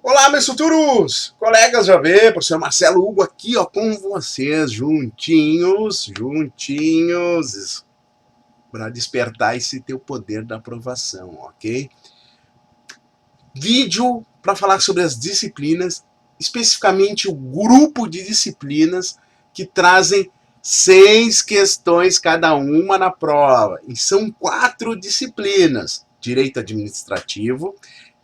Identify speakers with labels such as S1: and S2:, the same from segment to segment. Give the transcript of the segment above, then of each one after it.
S1: Olá, meus futuros colegas já vê, professor Marcelo Hugo aqui, ó, com vocês, juntinhos, para despertar esse teu poder da aprovação, ok? Vídeo para falar sobre as disciplinas, especificamente o grupo de disciplinas que trazem 6 questões cada uma na prova. E são 4 disciplinas: direito administrativo,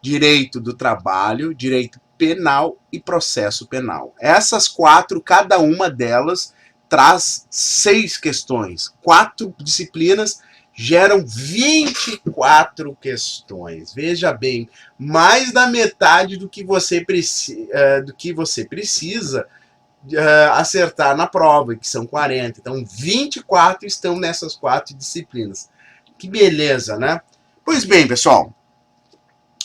S1: direito do trabalho, direito penal e processo penal. Essas 4, cada uma delas traz 6 questões. 4 disciplinas geram 24 questões. Veja bem, mais da metade do que você precisa acertar na prova, que são 40. Então, 24 estão nessas 4 disciplinas. Que beleza, né? Pois bem, pessoal,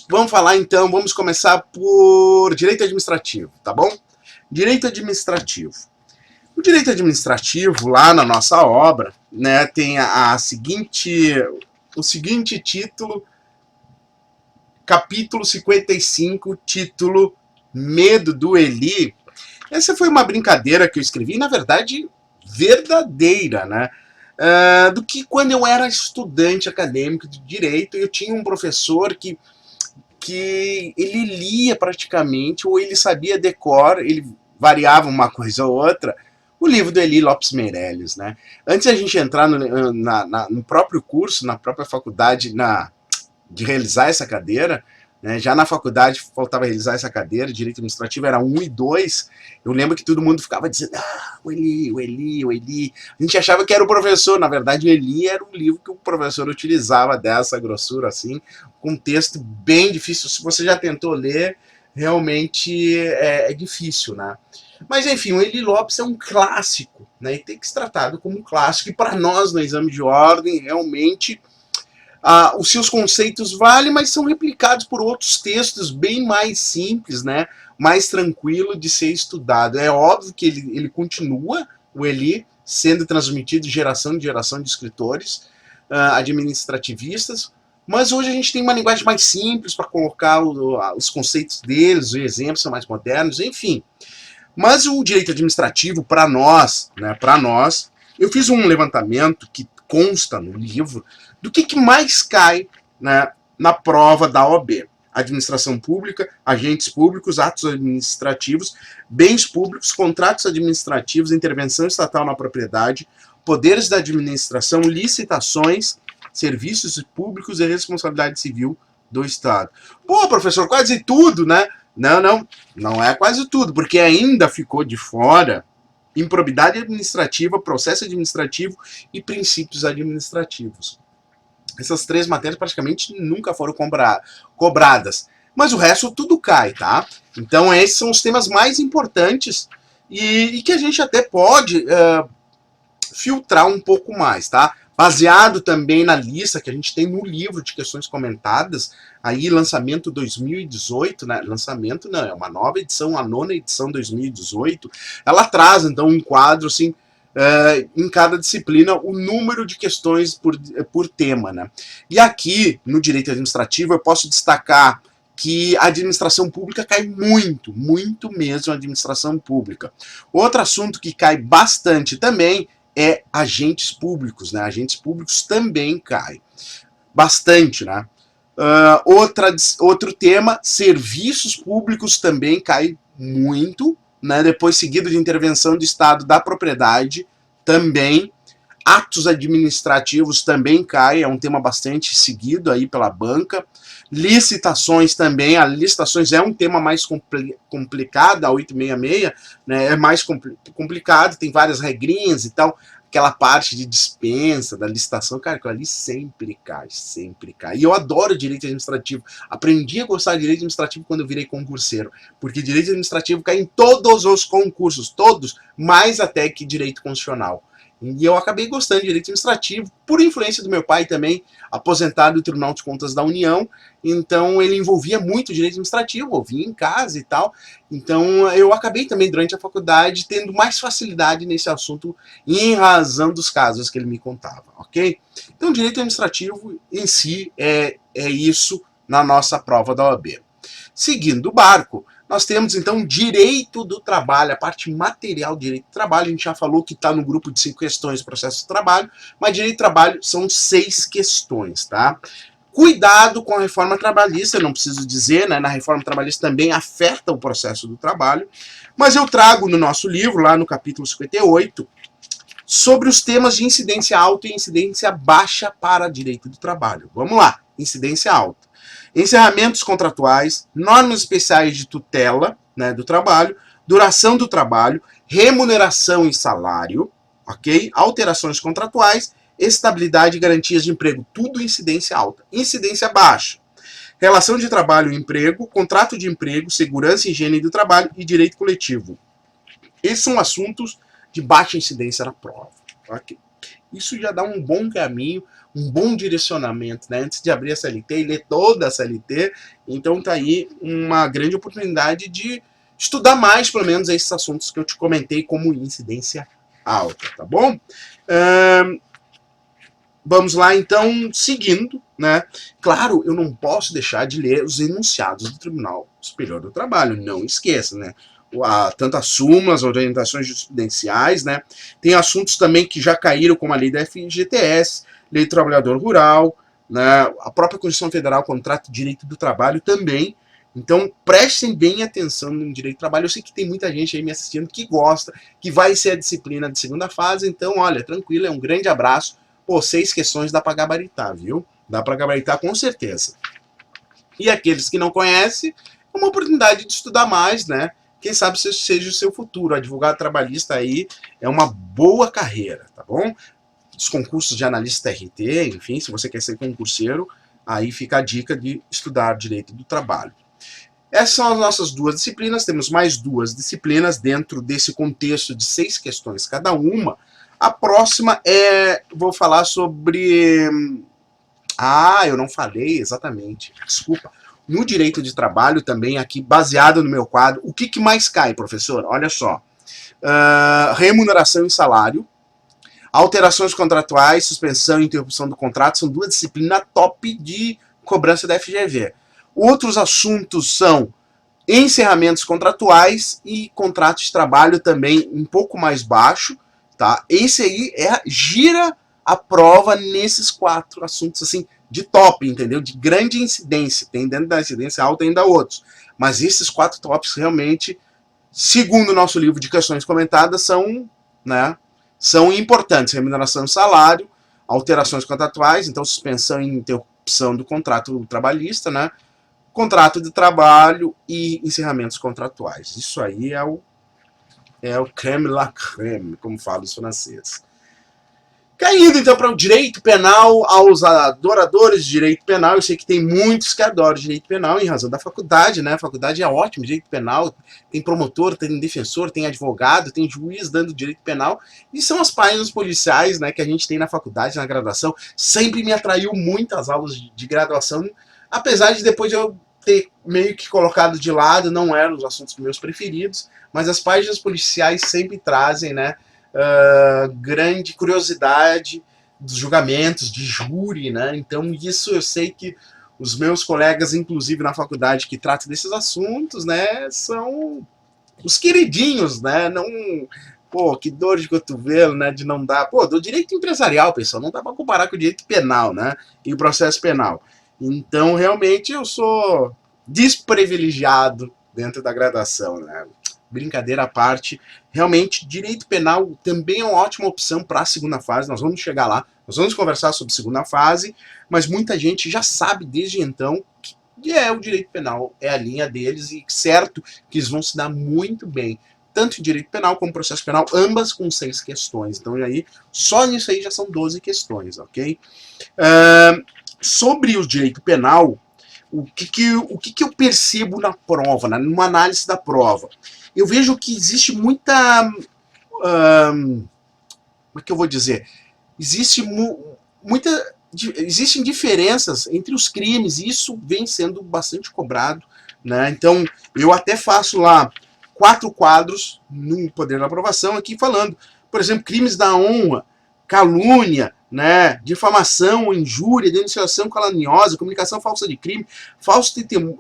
S1: vamos falar então, vamos começar por direito administrativo, tá bom? Direito administrativo. O direito administrativo, lá na nossa obra, né, tem o seguinte título, capítulo 55, título Medo do Eli. Essa foi uma brincadeira que eu escrevi, na verdade, verdadeira, né? Do que quando eu era estudante acadêmico de direito, eu tinha um professor que ele lia praticamente, ou ele sabia decor, ele variava uma coisa ou outra, o livro do Eli Lopes Meirelles, né? Antes da gente entrar no próprio curso, na própria faculdade, de realizar essa cadeira, né? Já na faculdade faltava realizar essa cadeira, direito administrativo era 1 e 2, eu lembro que todo mundo ficava dizendo, o Eli. A gente achava que era o professor, na verdade o Eli era um livro que o professor utilizava dessa grossura assim, com um texto bem difícil. Se você já tentou ler, realmente é difícil, né? Mas enfim, o Eli Lopes é um clássico, né? E tem que ser tratado como um clássico, e para nós no exame de ordem, realmente os seus conceitos valem, mas são replicados por outros textos bem mais simples, né? Mais tranquilo de ser estudado. É óbvio que ele continua, o Eli, sendo transmitido de geração em geração de escritores administrativistas, mas hoje a gente tem uma linguagem mais simples para colocar os conceitos deles, os exemplos são mais modernos, enfim. Mas o direito administrativo, para nós, né, eu fiz um levantamento que consta no livro do que mais cai, né, na prova da OAB. Administração pública, agentes públicos, atos administrativos, bens públicos, contratos administrativos, intervenção estatal na propriedade, poderes da administração, licitações, serviços públicos e responsabilidade civil do Estado. Pô, professor, quase tudo, né? Não é quase tudo, porque ainda ficou de fora improbidade administrativa, processo administrativo e princípios administrativos. Essas 3 matérias praticamente nunca foram cobradas, mas o resto tudo cai, tá? Então esses são os temas mais importantes e que a gente até pode filtrar um pouco mais, tá? Baseado também na lista que a gente tem no livro de questões comentadas, aí lançamento 2018, né? Lançamento não, é uma nova edição, a 9ª edição 2018. Ela traz então um quadro assim, em cada disciplina, o número de questões por tema, né? E aqui no direito administrativo eu posso destacar que a administração pública cai muito mesmo a administração pública. Outro assunto que cai bastante também é agentes públicos, né? Agentes públicos também cai bastante, né? Outro tema, serviços públicos também cai muito, né? Depois seguido de intervenção do Estado da propriedade também. Atos administrativos também cai, é um tema bastante seguido aí pela banca. Licitações também, a licitações é um tema mais complicado, a 866, né, é mais complicado, tem várias regrinhas e tal, aquela parte de dispensa, da licitação, cara, aquilo ali sempre cai. E eu adoro direito administrativo, aprendi a gostar de direito administrativo quando eu virei concurseiro, porque direito administrativo cai em todos os concursos, todos, mais até que direito constitucional. E eu acabei gostando de direito administrativo, por influência do meu pai também, aposentado do Tribunal de Contas da União, então ele envolvia muito direito administrativo, ouvia em casa e tal, então eu acabei também durante a faculdade tendo mais facilidade nesse assunto em razão dos casos que ele me contava, ok? Então direito administrativo em si é isso na nossa prova da OAB. Seguindo o barco, nós temos então direito do trabalho, a parte material do direito do trabalho. A gente já falou que está no grupo de 5 questões do processo de trabalho, mas direito do trabalho são 6 questões, tá? Cuidado com a reforma trabalhista, eu não preciso dizer, né? Na reforma trabalhista também afeta o processo do trabalho, mas eu trago no nosso livro, lá no capítulo 58, sobre os temas de incidência alta e incidência baixa para direito do trabalho. Vamos lá, incidência alta. Encerramentos contratuais, normas especiais de tutela, né, do trabalho, duração do trabalho, remuneração e salário, ok? Alterações contratuais, estabilidade e garantias de emprego, tudo incidência alta. Incidência baixa, relação de trabalho e emprego, contrato de emprego, segurança e higiene do trabalho e direito coletivo. Esses são assuntos de baixa incidência na prova. Okay? Isso já dá um bom caminho, um bom direcionamento, né? Antes de abrir a CLT e ler toda a CLT, então tá aí uma grande oportunidade de estudar mais, pelo menos, esses assuntos que eu te comentei como incidência alta, tá bom? Vamos lá, então, seguindo, né? Claro, eu não posso deixar de ler os enunciados do Tribunal Superior do Trabalho, não esqueça, né? Tanto as súmulas, orientações jurisprudenciais, né? Tem assuntos também que já caíram, como a lei da FGTS, lei do trabalhador rural, né? A própria Constituição Federal, contrato de direito do trabalho também. Então, prestem bem atenção no direito do trabalho. Eu sei que tem muita gente aí me assistindo que gosta, que vai ser a disciplina de segunda fase. Então, olha, tranquilo, é um grande abraço. Pô, 6 questões dá para gabaritar, viu? Dá para gabaritar com certeza. E aqueles que não conhecem, é uma oportunidade de estudar mais, né? Quem sabe se seja o seu futuro. Advogado trabalhista aí é uma boa carreira, tá bom? Os concursos de analista RT, enfim, se você quer ser concurseiro, aí fica a dica de estudar direito do trabalho. Essas são as nossas 2 disciplinas, temos mais 2 disciplinas dentro desse contexto de 6 questões cada uma. A próxima vou falar sobre... eu não falei exatamente, desculpa. No direito de trabalho também, aqui baseado no meu quadro, o que mais cai, professor? Olha só. Remuneração e salário, alterações contratuais, suspensão e interrupção do contrato, são 2 disciplinas top de cobrança da FGV. Outros assuntos são encerramentos contratuais e contratos de trabalho também um pouco mais baixo, tá? Esse aí gira a prova nesses 4 assuntos, assim, de top, entendeu? De grande incidência. Tem dentro da incidência alta ainda outros. Mas esses 4 tops realmente, segundo o nosso livro de questões comentadas, são, né, são importantes. Remuneração e salário, alterações contratuais, então suspensão e interrupção do contrato trabalhista, né? Contrato de trabalho e encerramentos contratuais. Isso aí é o creme la creme, como falam os franceses. Caindo então para o direito penal, aos adoradores de direito penal, eu sei que tem muitos que adoram direito penal em razão da faculdade, né? A faculdade é ótima, direito penal, tem promotor, tem defensor, tem advogado, tem juiz dando direito penal, e são as páginas policiais, né, que a gente tem na faculdade, na graduação. Sempre me atraiu muito as aulas de graduação, apesar de depois eu ter meio que colocado de lado, não eram os assuntos meus preferidos, mas as páginas policiais sempre trazem, né, grande curiosidade dos julgamentos, de júri, né? Então isso eu sei que os meus colegas, inclusive na faculdade, que tratam desses assuntos, né, são os queridinhos, né? Não, pô, que dor de cotovelo, né, de não dar, pô, do direito empresarial, pessoal, não dá para comparar com o direito penal, né, e o processo penal. Então, realmente, eu sou desprivilegiado dentro da graduação, né? Brincadeira à parte, realmente, direito penal também é uma ótima opção para a segunda fase, nós vamos chegar lá, nós vamos conversar sobre segunda fase, mas muita gente já sabe desde então que o direito penal é a linha deles e certo que eles vão se dar muito bem, tanto em direito penal como processo penal, ambas com 6 questões, então aí, só nisso aí já são 12 questões, ok? Sobre o direito penal, o que eu percebo na prova, numa análise da prova? Eu vejo que existe muita... como é que eu vou dizer? Existem diferenças entre os crimes, e isso vem sendo bastante cobrado, né? Então, eu até faço lá 4 quadros no poder da aprovação, aqui falando, por exemplo, crimes da honra, calúnia, né, difamação, injúria, denunciação caluniosa, comunicação falsa de crime, falso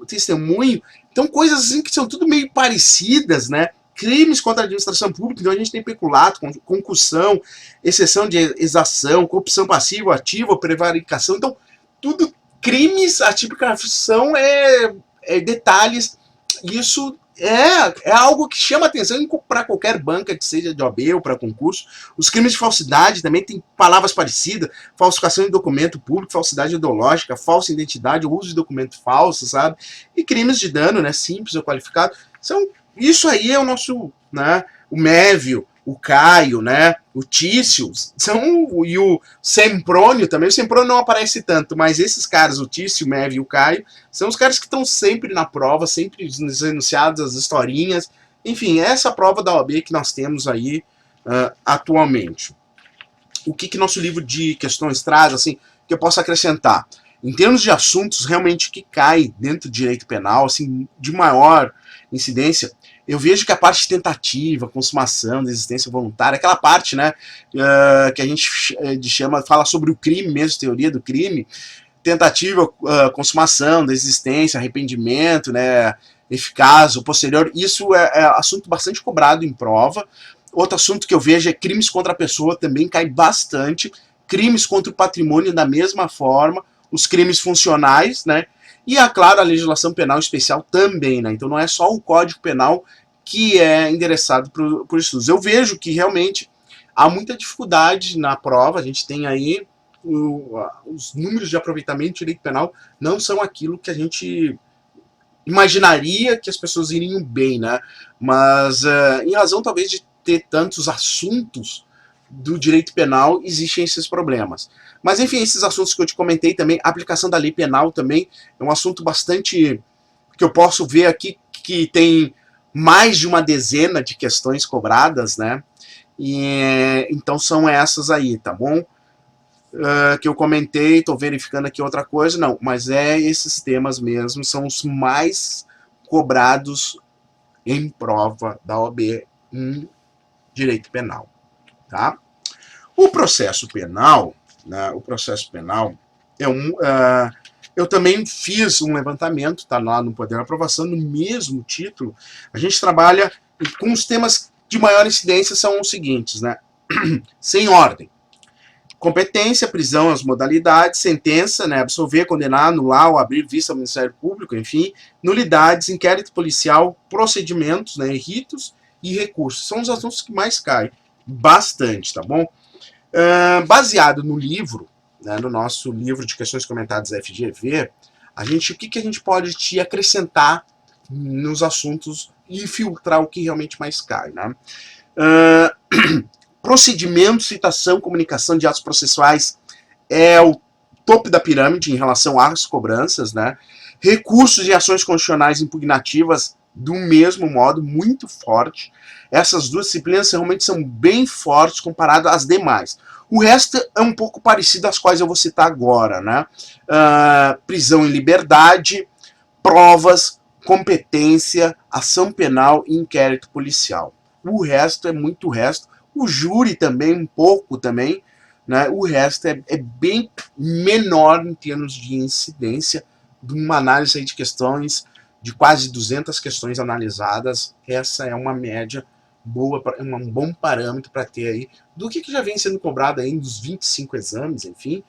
S1: testemunho. Então, coisas assim que são tudo meio parecidas, né? Crimes contra a administração pública, então a gente tem peculato, concussão, exceção de exação, corrupção passiva, ativa, prevaricação. Então, tudo crimes, a tipificação é detalhes. Isso é algo que chama atenção para qualquer banca, seja de OAB ou para concurso. Os crimes de falsidade também tem palavras parecidas, falsificação de documento público, falsidade ideológica, falsa identidade, uso de documento falso, sabe? E crimes de dano, né, simples ou qualificado. Isso aí é o nosso, né, o Mévio, o Caio, né, o Tício, e o Semprônio também. O Semprônio não aparece tanto, mas esses caras, o Tício, o Mévio e o Caio, são os caras que estão sempre na prova, sempre nos enunciados, as historinhas. Enfim, essa prova da OAB que nós temos aí atualmente. O que nosso livro de questões traz, assim, que eu posso acrescentar? Em termos de assuntos realmente que cai dentro do direito penal, assim, de maior incidência, eu vejo que a parte de tentativa, consumação, desistência voluntária, aquela parte, né, que a gente fala sobre o crime mesmo, teoria do crime, tentativa, consumação, desistência, arrependimento, né, eficaz, o posterior, isso é assunto bastante cobrado em prova. Outro assunto que eu vejo é crimes contra a pessoa, também cai bastante, crimes contra o patrimônio da mesma forma, os crimes funcionais, né, e, claro, a legislação penal especial também, né? Então não é só o Código Penal que é endereçado por estudos. Eu vejo que realmente há muita dificuldade na prova, a gente tem aí os números de aproveitamento de direito penal não são aquilo que a gente imaginaria que as pessoas iriam bem, né? Mas em razão talvez de ter tantos assuntos do direito penal, existem esses problemas. Mas, enfim, esses assuntos que eu te comentei também, a aplicação da lei penal também é um assunto bastante que eu posso ver aqui que tem mais de uma dezena de questões cobradas, né? E, então são essas aí, tá bom? Que eu comentei, tô verificando aqui outra coisa, não, mas esses temas mesmo, são os mais cobrados em prova da OAB em direito penal. Tá? O processo penal, né, é eu também fiz um levantamento, está lá no Poder de Aprovação, no mesmo título. A gente trabalha com os temas de maior incidência, são os seguintes, né? Sem ordem. Competência, prisão, as modalidades, sentença, né, absolver, condenar, anular ou abrir vista ao Ministério Público, enfim, nulidades, inquérito policial, procedimentos, né, ritos e recursos. São os assuntos que mais caem. Bastante, tá bom? Baseado no livro, né, no nosso livro de questões comentadas FGV, o que a gente pode te acrescentar nos assuntos e filtrar o que realmente mais cai, né? Procedimento, citação, comunicação de atos processuais é o topo da pirâmide em relação às cobranças, né? Recursos e ações constitucionais impugnativas do mesmo modo, muito forte. Essas duas disciplinas realmente são bem fortes comparado às demais. O resto é um pouco parecido às quais eu vou citar agora, né? Prisão em liberdade, provas, competência, ação penal e inquérito policial. O resto é muito resto. O júri também, um pouco também, né? O resto é bem menor em termos de incidência, de uma análise aí de questões, de quase 200 questões analisadas. Essa é uma média boa, um bom parâmetro para ter aí do que já vem sendo cobrado aí nos 25 exames, enfim,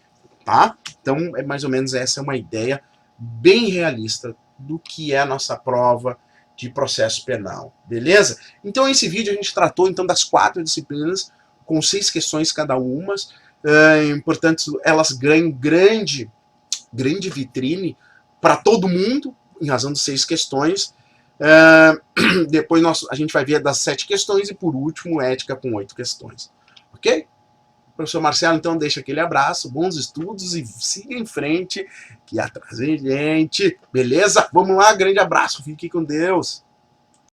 S1: tá? Então, mais ou menos essa é uma ideia bem realista do que é a nossa prova de processo penal, beleza? Então, esse vídeo a gente tratou então das 4 disciplinas, com 6 questões cada uma, portanto, elas ganham grande vitrine para todo mundo, em razão de 6 questões. Depois a gente vai ver das 7 questões e, por último, ética com 8 questões. Ok? Professor Marcelo, então, deixa aquele abraço, bons estudos e siga em frente, que atrás vem gente. Beleza? Vamos lá, grande abraço, fique com Deus.